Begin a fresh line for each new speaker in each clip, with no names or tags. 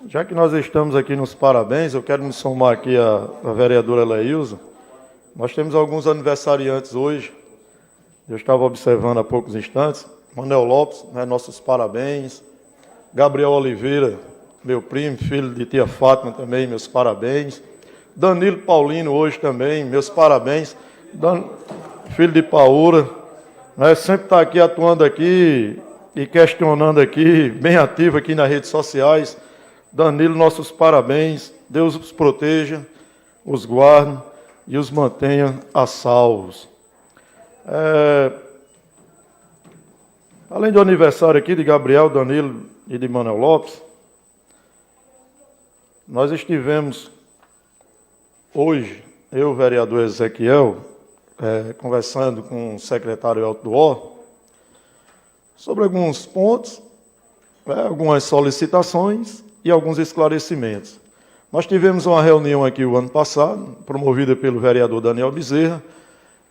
Já que nós estamos aqui nos parabéns, eu quero me somar aqui à vereadora Leilza. Nós temos alguns aniversariantes hoje. Eu estava observando há poucos instantes. Manuel Lopes, nossos parabéns. Gabriel Oliveira, meu primo, filho de tia Fátima também, meus parabéns. Danilo Paulino hoje também, meus parabéns. Filho de Paura, sempre está aqui atuando aqui e questionando aqui, bem ativo aqui nas redes sociais. Danilo, nossos parabéns. Deus os proteja, os guarde e os mantenha a salvos. Além do aniversário aqui de Gabriel, Danilo e de Manuel Lopes, nós estivemos hoje, eu, o vereador Ezequiel, conversando com o secretário Elton Duó, sobre alguns pontos, algumas solicitações e alguns esclarecimentos. Nós tivemos uma reunião aqui o ano passado, promovida pelo vereador Daniel Bezerra,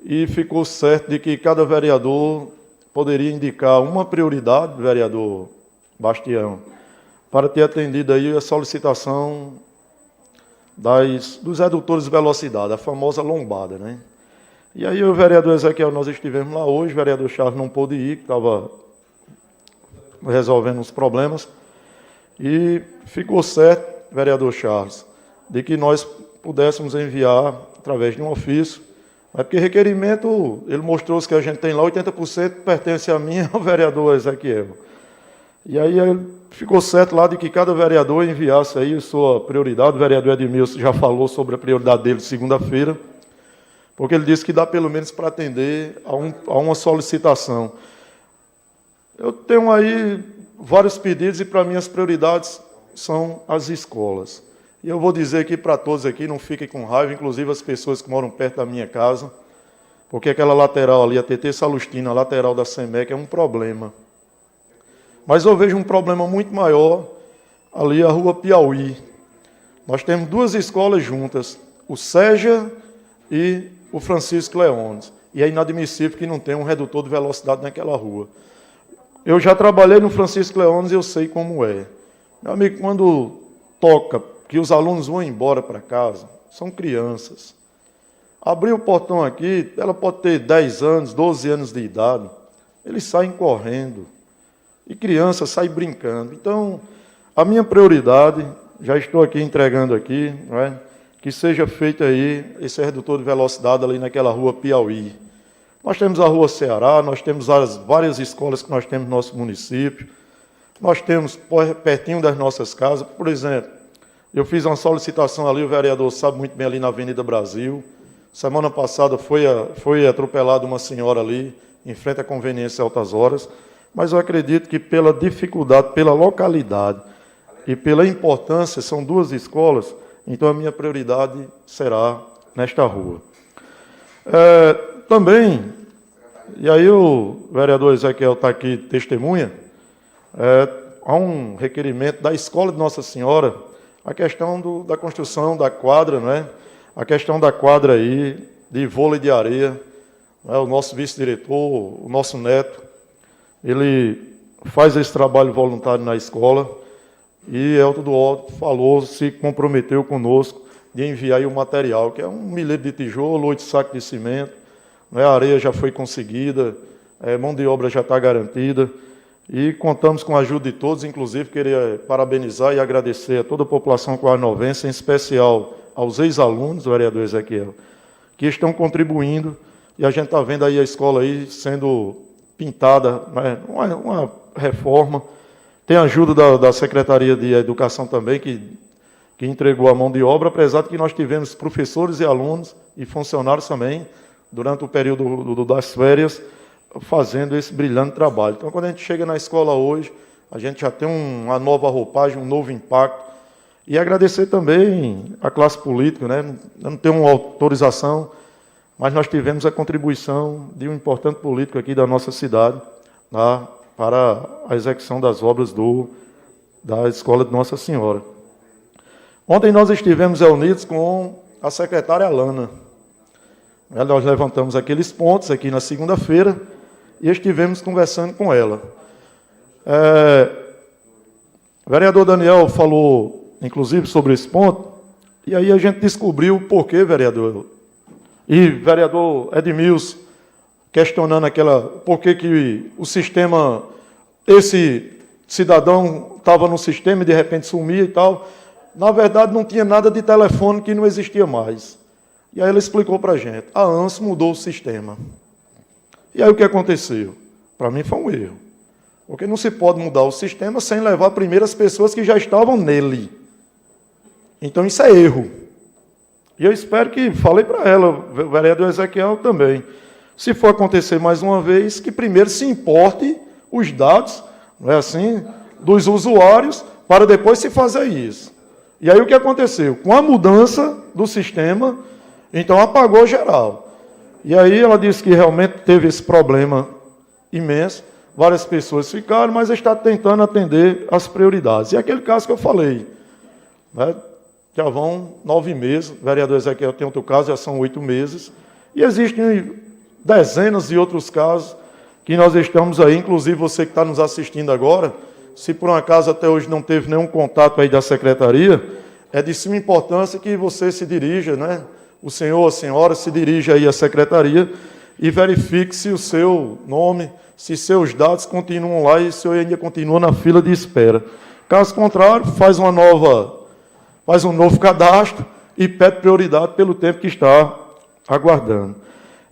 e ficou certo de que cada vereador poderia indicar uma prioridade, vereador Bastião, para ter atendido aí a solicitação dos redutores de velocidade, a famosa lombada, né? E aí o vereador Ezequiel, nós estivemos lá hoje, o vereador Charles não pôde ir, que estava resolvendo uns problemas, e ficou certo, vereador Charles, de que nós pudéssemos enviar, através de um ofício, porque requerimento, ele mostrou que a gente tem lá, 80% pertence a mim, ao vereador Ezequiel. E aí ficou certo lá de que cada vereador enviasse aí a sua prioridade. O vereador Edmilson já falou sobre a prioridade dele segunda-feira, porque ele disse que dá pelo menos para atender a uma solicitação. Eu tenho aí vários pedidos e para mim as prioridades são as escolas. E eu vou dizer aqui para todos aqui, não fiquem com raiva, inclusive as pessoas que moram perto da minha casa, porque aquela lateral ali, a TT Salustina, a lateral da SEMEC, é um problema. Mas eu vejo um problema muito maior ali, a Rua Piauí. Nós temos duas escolas juntas, o SEJA e o Francisco Leones. E é inadmissível que não tenha um redutor de velocidade naquela rua. Eu já trabalhei no Francisco Leones e eu sei como é. Meu amigo, quando toca que os alunos vão embora para casa, são crianças. Abrir o portão aqui, ela pode ter 10 anos, 12 anos de idade, eles saem correndo. E criança sai brincando. Então, a minha prioridade, já estou aqui entregando aqui, não é? Que seja feito aí esse redutor de velocidade ali naquela rua Piauí. Nós temos a rua Ceará, nós temos as várias escolas que nós temos no nosso município, nós temos pertinho das nossas casas, por exemplo, eu fiz uma solicitação ali, o vereador sabe muito bem, ali na Avenida Brasil. Semana passada foi atropelada uma senhora ali, em frente à conveniência Altas Horas, mas eu acredito que pela dificuldade, pela localidade e pela importância, são duas escolas, então a minha prioridade será nesta rua. Também, e aí o vereador Ezequiel está aqui testemunha, há um requerimento da Escola de Nossa Senhora, a questão da construção da quadra, não é? A questão da quadra aí, de vôlei de areia, o nosso vice-diretor, o nosso neto, ele faz esse trabalho voluntário na escola e Elton Duó falou, se comprometeu conosco de enviar aí o material, que é 1 milheiro de tijolo, 8 sacos de cimento, a areia já foi conseguida, mão de obra já está garantida e contamos com a ajuda de todos, inclusive queria parabenizar e agradecer a toda a população quarnovense, em especial aos ex-alunos, o vereador Ezequiel, que estão contribuindo e a gente está vendo aí a escola aí sendo pintada, uma reforma. Tem a ajuda da Secretaria de Educação também, que entregou a mão de obra, apesar de que nós tivemos professores e alunos e funcionários também, durante o período das férias, fazendo esse brilhante trabalho. Então, quando a gente chega na escola hoje, a gente já tem uma nova roupagem, um novo impacto. E agradecer também a classe política, né? Eu não tenho uma autorização, mas nós tivemos a contribuição de um importante político aqui da nossa cidade, tá, para a execução das obras da Escola de Nossa Senhora. Ontem nós estivemos reunidos com a secretária Alana. Nós levantamos aqueles pontos aqui na segunda-feira e estivemos conversando com ela. O vereador Daniel falou, inclusive, sobre esse ponto, e aí a gente descobriu o porquê, vereador. E vereador Edmilson, questionando por que o sistema, esse cidadão estava no sistema e de repente sumia e tal. Na verdade, não tinha nada de telefone que não existia mais. E aí ele explicou para a gente, a ANS mudou o sistema. E aí o que aconteceu? Para mim foi um erro. Porque não se pode mudar o sistema sem levar primeiro as pessoas que já estavam nele. Então isso é erro. E eu espero que, falei para ela, o vereador Ezequiel também, se for acontecer mais uma vez, que primeiro se importe os dados, não é assim, dos usuários, para depois se fazer isso. E aí o que aconteceu? Com a mudança do sistema, então apagou geral. E aí ela disse que realmente teve esse problema imenso, várias pessoas ficaram, mas está tentando atender as prioridades. E aquele caso que eu falei, né, já vão 9 meses, o vereador Ezequiel tem outro caso, já são 8 meses, e existem dezenas de outros casos que nós estamos aí, inclusive você que está nos assistindo agora, se por um acaso até hoje não teve nenhum contato aí da secretaria, é de suma importância que você se dirija, né? O senhor ou a senhora se dirija aí à secretaria e verifique se o seu nome, se seus dados continuam lá e se o senhor ainda continua na fila de espera. Caso contrário, faz um novo cadastro e pede prioridade pelo tempo que está aguardando.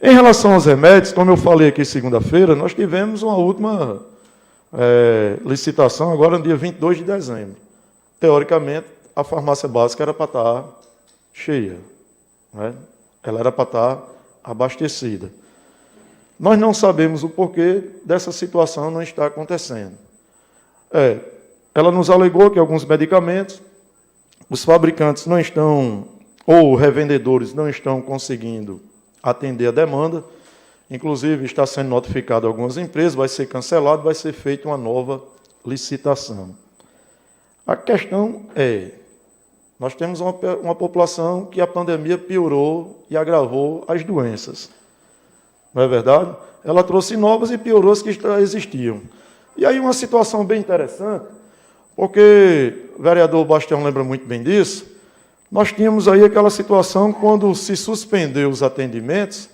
Em relação aos remédios, como eu falei aqui segunda-feira, nós tivemos uma última licitação agora no dia 22 de dezembro. Teoricamente, a farmácia básica era para estar cheia, né? Ela era para estar abastecida. Nós não sabemos o porquê dessa situação não estar acontecendo. Ela nos alegou que alguns medicamentos, os fabricantes não estão, ou revendedores não estão conseguindo atender a demanda. Inclusive, está sendo notificado algumas empresas, vai ser cancelado, vai ser feita uma nova licitação. A questão nós temos uma população que a pandemia piorou e agravou as doenças. Não é verdade? Ela trouxe novas e piorou as que existiam. E aí uma situação bem interessante, porque o vereador Bastião lembra muito bem disso, nós tínhamos aí aquela situação quando se suspendeu os atendimentos,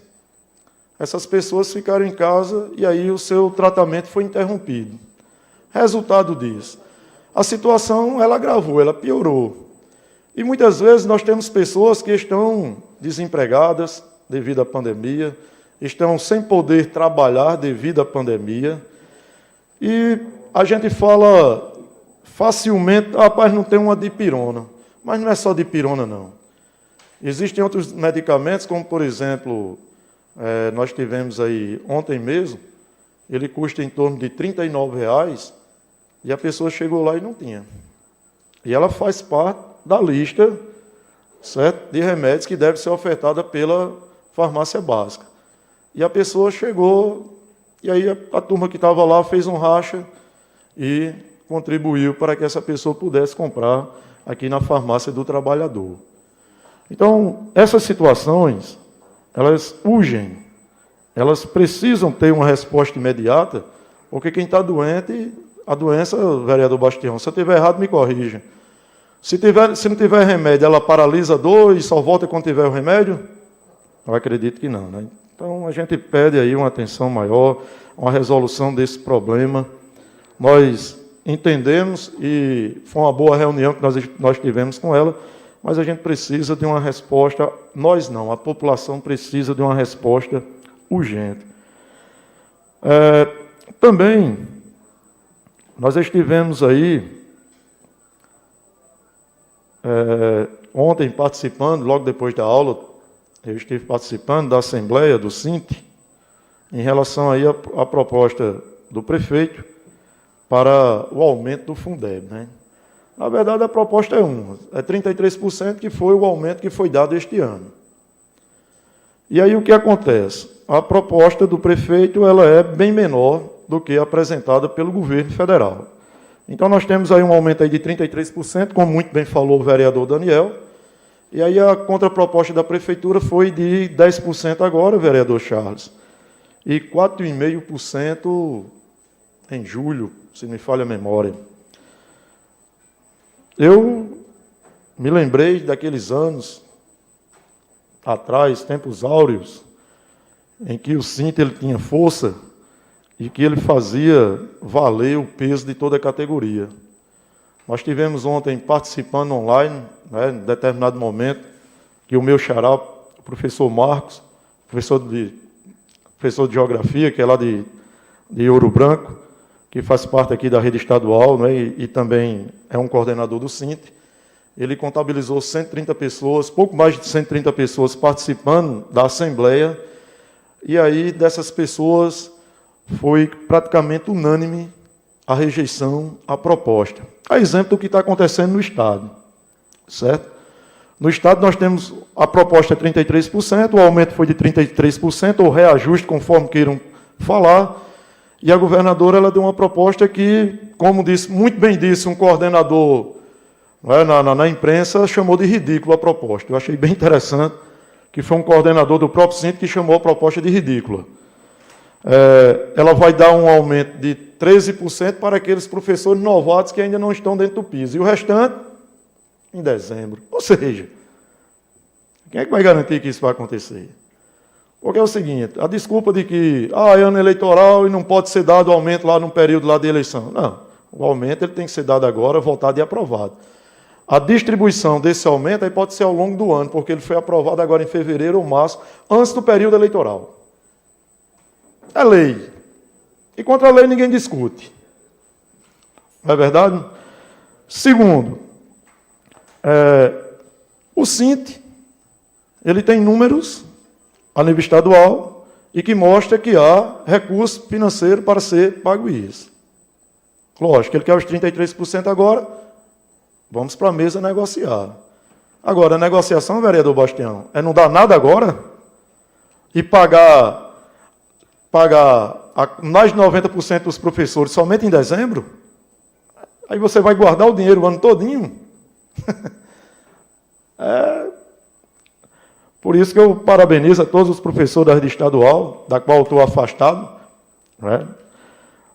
essas pessoas ficaram em casa e aí o seu tratamento foi interrompido. Resultado disso, a situação ela agravou, ela piorou. E muitas vezes nós temos pessoas que estão desempregadas devido à pandemia, estão sem poder trabalhar devido à pandemia, e a gente fala facilmente, rapaz, não tem uma dipirona. Mas não é só dipirona, não. Existem outros medicamentos, como, por exemplo, nós tivemos aí ontem mesmo, ele custa em torno de R$ 39,00, e a pessoa chegou lá e não tinha. E ela faz parte da lista, certo, de remédios que deve ser ofertada pela farmácia básica. E a pessoa chegou, e aí a turma que estava lá fez um racha e contribuiu para que essa pessoa pudesse comprar aqui na farmácia do trabalhador. Então, essas situações, elas urgem, elas precisam ter uma resposta imediata, porque quem está doente, a doença, vereador Bastião, se eu estiver errado, me corrija. Se não tiver remédio, ela paralisa a dor e só volta quando tiver o remédio? Eu acredito que não, né? Então, a gente pede aí uma atenção maior, uma resolução desse problema. Nós entendemos, e foi uma boa reunião que nós tivemos com ela, mas a gente precisa de uma resposta, nós não, a população precisa de uma resposta urgente. Também, nós estivemos aí, ontem participando, logo depois da aula, eu estive participando da Assembleia do SINT, em relação aí à proposta do prefeito para o aumento do Fundeb, né? Na verdade, a proposta é 33%, que foi o aumento que foi dado este ano. E aí o que acontece? A proposta do prefeito ela é bem menor do que a apresentada pelo governo federal. Então, nós temos aí um aumento aí de 33%, como muito bem falou o vereador Daniel, e aí a contraproposta da prefeitura foi de 10% agora, vereador Charles, e 4,5% em julho, se me falha a memória. Eu me lembrei daqueles anos atrás, tempos áureos, em que o cinto ele tinha força e que ele fazia valer o peso de toda a categoria. Nós tivemos ontem participando online, né, em determinado momento, que o meu xará, o professor Marcos, professor de Geografia, que é lá de Ouro Branco, que faz parte aqui da rede estadual, né, e também é um coordenador do SINT, ele contabilizou 130 pessoas, pouco mais de 130 pessoas participando da Assembleia, e aí dessas pessoas foi praticamente unânime a rejeição à proposta. A exemplo do que está acontecendo no Estado, certo? No Estado nós temos a proposta 33%, o aumento foi de 33%, ou reajuste, conforme queiram falar, e a governadora ela deu uma proposta que, como disse, muito bem disse um coordenador, né, na imprensa, chamou de ridícula a proposta. Eu achei bem interessante que foi um coordenador do próprio Sinto que chamou a proposta de ridícula. Ela vai dar um aumento de 13% para aqueles professores novatos que ainda não estão dentro do piso. E o restante, em dezembro. Ou seja, quem é que vai garantir que isso vai acontecer? Porque é o seguinte, a desculpa de que é ano eleitoral e não pode ser dado aumento lá no período lá de eleição. Não, o aumento ele tem que ser dado agora, votado e aprovado. A distribuição desse aumento aí pode ser ao longo do ano, porque ele foi aprovado agora em fevereiro ou março, antes do período eleitoral. É lei. E contra a lei ninguém discute. Não é verdade? Segundo, o SINT, ele tem números a nível estadual e que mostra que há recurso financeiro para ser pago isso. Lógico, ele quer os 33% agora, vamos para a mesa negociar. Agora, a negociação, vereador Bastião, é não dar nada agora e pagar mais de 90% dos professores somente em dezembro? Aí você vai guardar o dinheiro o ano todinho? Por isso que eu parabenizo a todos os professores da rede estadual, da qual eu estou afastado, né,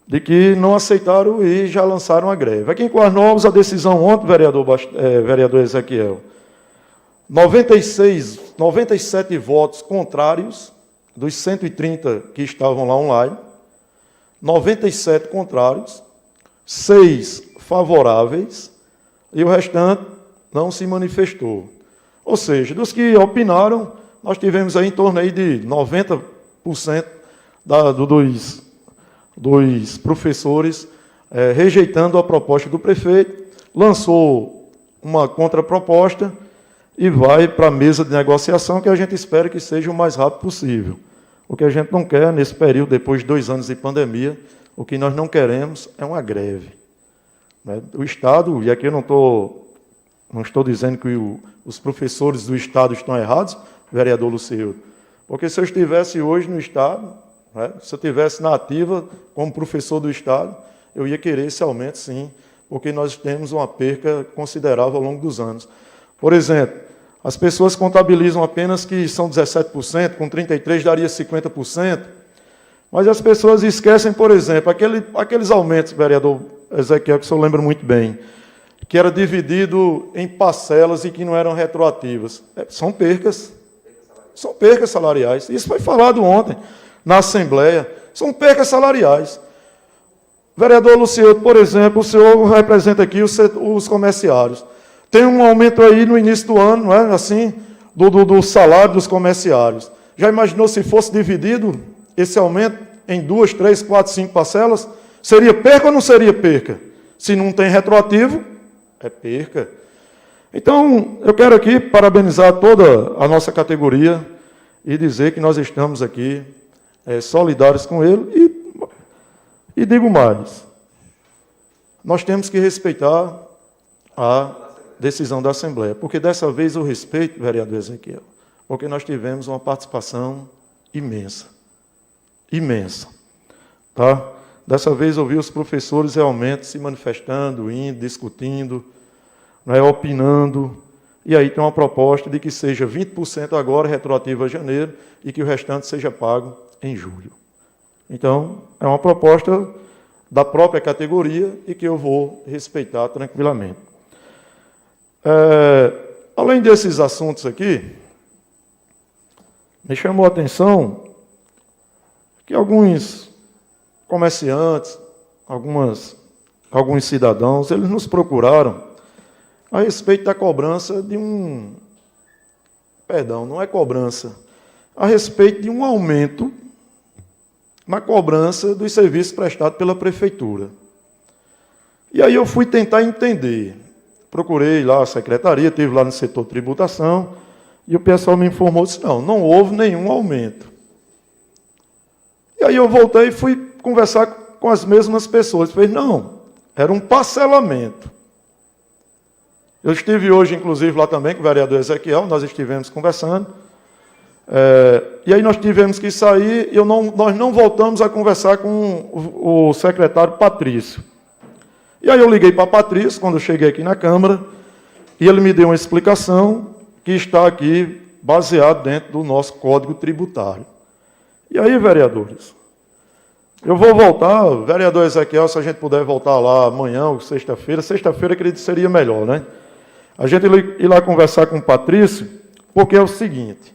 de que não aceitaram e já lançaram a greve. Aqui em Quarnovos, a decisão ontem, vereador Ezequiel, 97 votos contrários, dos 130 que estavam lá online, 97 contrários, 6 favoráveis, e o restante não se manifestou. Ou seja, dos que opinaram, nós tivemos aí em torno aí de 90% dos professores rejeitando a proposta do prefeito, lançou uma contraproposta e vai para a mesa de negociação, que a gente espera que seja o mais rápido possível. O que a gente não quer, nesse período, depois de 2 anos de pandemia, o que nós não queremos é uma greve. O Estado, e aqui eu não estou dizendo que os professores do Estado estão errados, vereador Lucildo, porque se eu estivesse hoje no Estado, né, se eu estivesse na ativa como professor do Estado, eu ia querer esse aumento sim, porque nós temos uma perca considerável ao longo dos anos. Por exemplo, as pessoas contabilizam apenas que são 17%, com 33% daria 50%, mas as pessoas esquecem, por exemplo, aqueles aumentos, vereador Ezequiel, que o senhor lembra muito bem, que era dividido em parcelas e que não eram retroativas. São percas salariais. Isso foi falado ontem na Assembleia. São percas salariais. Vereador Luciano, por exemplo, o senhor representa aqui os comerciários. Tem um aumento aí no início do ano, não é? Assim, do salário dos comerciários. Já imaginou se fosse dividido esse aumento em 2, 3, 4, 5 parcelas? Seria perca ou não seria perca? Se não tem retroativo, é perca. Então, eu quero aqui parabenizar toda a nossa categoria e dizer que nós estamos aqui solidários com ele. E digo mais, nós temos que respeitar a decisão da Assembleia, porque dessa vez eu respeito, vereador Ezequiel, porque nós tivemos uma participação imensa. Imensa. Tá? Dessa vez eu vi os professores realmente se manifestando, indo, discutindo, né, opinando, e aí tem uma proposta de que seja 20% agora, retroativo a janeiro, e que o restante seja pago em julho. Então, é uma proposta da própria categoria e que eu vou respeitar tranquilamente. Além desses assuntos aqui, me chamou a atenção que alguns comerciantes, alguns cidadãos, eles nos procuraram a respeito da cobrança de Perdão, não é cobrança. A respeito de um aumento na cobrança dos serviços prestados pela prefeitura. E aí eu fui tentar entender. Procurei lá a secretaria, estive lá no setor tributação, e o pessoal me informou, disse, não houve nenhum aumento. E aí eu voltei e fui conversar com as mesmas pessoas. Falei, não, era um parcelamento. Eu estive hoje, inclusive, lá também com o vereador Ezequiel, nós estivemos conversando, e aí nós tivemos que sair, nós não voltamos a conversar com o secretário Patrício. E aí eu liguei para Patrício, quando eu cheguei aqui na Câmara, e ele me deu uma explicação que está aqui baseado dentro do nosso Código Tributário. E aí, vereadores, eu vou voltar, vereador Ezequiel, se a gente puder voltar lá amanhã ou sexta-feira, acredito que seria melhor, né? A gente ir lá conversar com o Patrício, porque é o seguinte,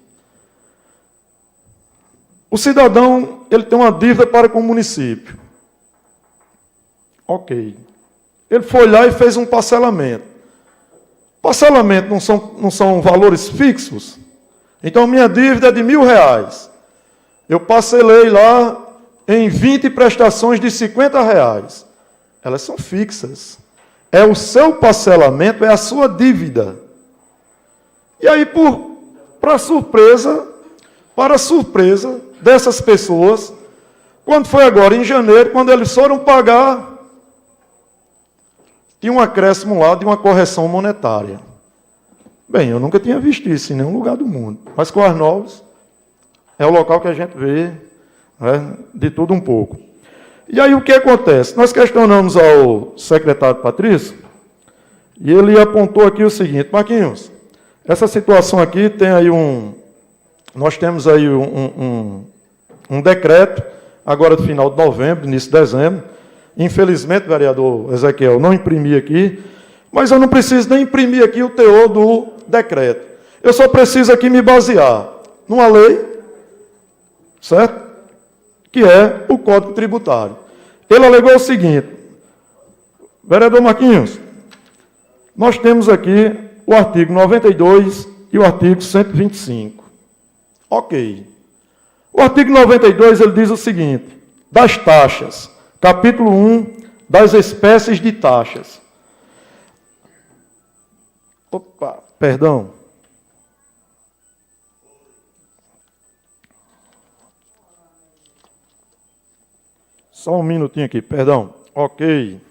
o cidadão, ele tem uma dívida para com o município. Ok. Ele foi lá e fez um parcelamento. Parcelamento não são valores fixos? Então, minha dívida é de R$1.000. Eu parcelei lá em 20 prestações de R$50. Elas são fixas. É o seu parcelamento, é a sua dívida. E aí, para surpresa dessas pessoas, quando foi agora em janeiro, quando eles foram pagar, tinha um acréscimo lá de uma correção monetária. Bem, eu nunca tinha visto isso em nenhum lugar do mundo. Mas com as novas, é o local que a gente vê, né, de tudo um pouco. E aí o que acontece? Nós questionamos ao secretário Patrício, e ele apontou aqui o seguinte, Marquinhos, essa situação aqui tem aí nós temos aí um decreto, agora do final de novembro, início de dezembro. Infelizmente, vereador Ezequiel, não imprimi aqui, mas eu não preciso nem imprimir aqui o teor do decreto. Eu só preciso aqui me basear numa lei, certo? Que é o Código Tributário. Ele alegou o seguinte, vereador Marquinhos, nós temos aqui o artigo 92 e o artigo 125. Ok. O artigo 92, ele diz o seguinte, das taxas, capítulo 1, das espécies de taxas. Opa, perdão. Só um minutinho aqui, perdão. Ok.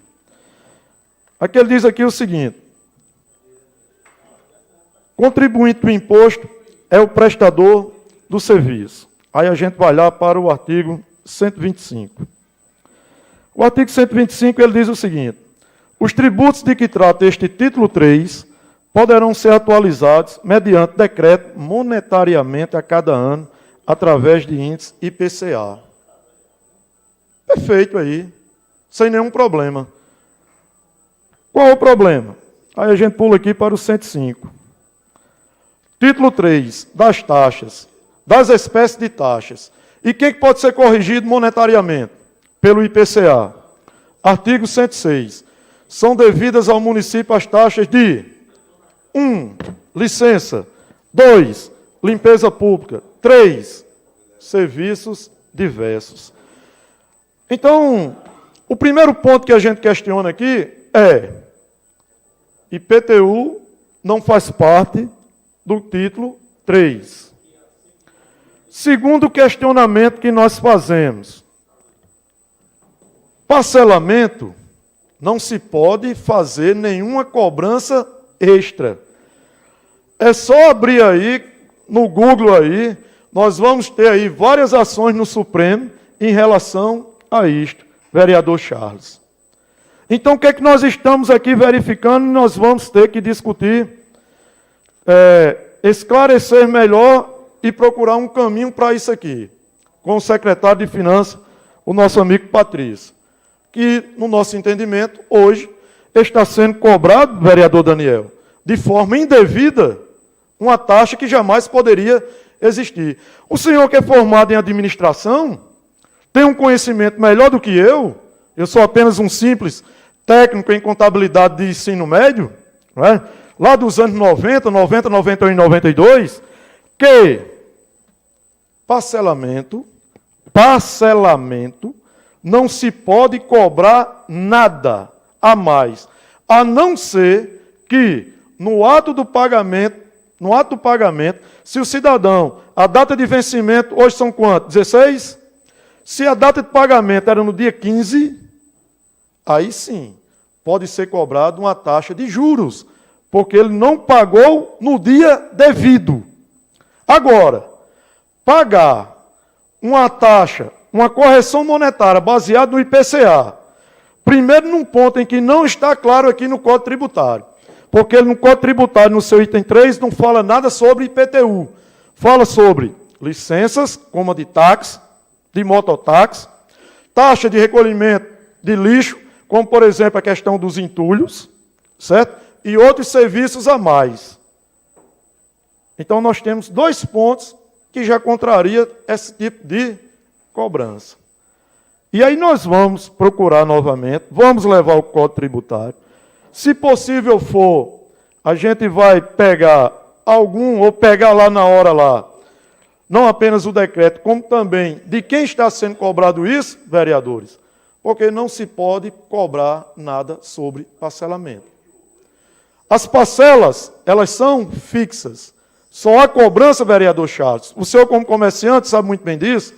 Aqui ele diz aqui o seguinte. Contribuinte do imposto é o prestador do serviço. Aí a gente vai lá para o artigo 125. O artigo 125, ele diz o seguinte. Os tributos de que trata este título 3 poderão ser atualizados mediante decreto monetariamente a cada ano através de índice IPCA. Perfeito aí, sem nenhum problema. Qual é o problema? Aí a gente pula aqui para o 105. Título 3, das taxas, das espécies de taxas. E quem que pode ser corrigido monetariamente? Pelo IPCA. Artigo 106. São devidas ao município as taxas de 1. Licença. 2. Limpeza pública. 3. Serviços diversos. Então, o primeiro ponto que a gente questiona aqui é IPTU não faz parte do título 3. Segundo questionamento que nós fazemos, parcelamento não se pode fazer nenhuma cobrança extra. É só abrir aí, no Google aí, nós vamos ter aí várias ações no Supremo em relação a isto, vereador Charles. Então, o que é que nós estamos aqui verificando? Nós vamos ter que discutir, esclarecer melhor e procurar um caminho para isso aqui, com o secretário de Finanças, o nosso amigo Patrício, que, no nosso entendimento, hoje, está sendo cobrado, vereador Daniel, de forma indevida uma taxa que jamais poderia existir. O senhor que é formado em administração tem um conhecimento melhor do que eu sou apenas um simples técnico em contabilidade de ensino médio, não é? Lá dos anos 90, 91 e 92, que parcelamento não se pode cobrar nada a mais, a não ser que no ato do pagamento, se o cidadão, a data de vencimento, hoje são quantos? 16? Se a data de pagamento era no dia 15, aí sim, pode ser cobrado uma taxa de juros, porque ele não pagou no dia devido. Agora, pagar uma taxa, uma correção monetária baseada no IPCA, primeiro num ponto em que não está claro aqui no Código Tributário, porque no Código Tributário, no seu item 3, não fala nada sobre IPTU. Fala sobre licenças, como a de táxi, de mototáxi, taxa de recolhimento de lixo, como, por exemplo, a questão dos entulhos, certo? E outros serviços a mais. Então, nós temos 2 pontos que já contraria esse tipo de cobrança. E aí nós vamos procurar novamente, vamos levar o Código Tributário. Se possível for, a gente vai pegar ou pegar lá na hora lá, não apenas o decreto, como também de quem está sendo cobrado isso, vereadores, porque não se pode cobrar nada sobre parcelamento. As parcelas, elas são fixas. Só há cobrança, vereador Charles. O senhor, como comerciante, sabe muito bem disso,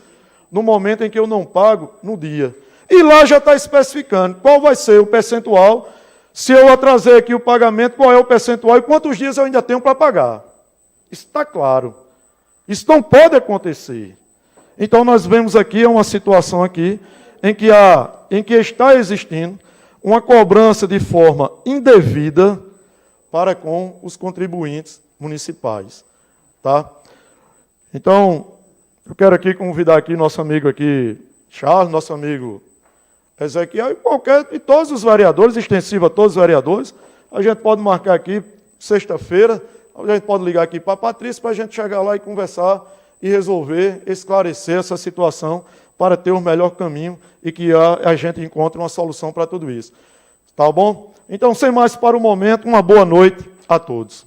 no momento em que eu não pago no dia. E lá já está especificando qual vai ser o percentual. Se eu atrasei aqui o pagamento, qual é o percentual e quantos dias eu ainda tenho para pagar. Isso está claro. Isso não pode acontecer. Então, nós vemos aqui uma situação aqui em que está existindo uma cobrança de forma indevida para com os contribuintes municipais. Tá? Então, eu quero aqui convidar aqui nosso amigo aqui, Charles, nosso amigo Ezequiel, e todos os vereadores, extensivo a todos os vereadores, a gente pode marcar aqui, sexta-feira, a gente pode ligar aqui para a Patrícia, para a gente chegar lá e conversar e resolver, esclarecer essa situação, para ter o melhor caminho e que a gente encontre uma solução para tudo isso. Tá bom? Então, sem mais para o momento, uma boa noite a todos.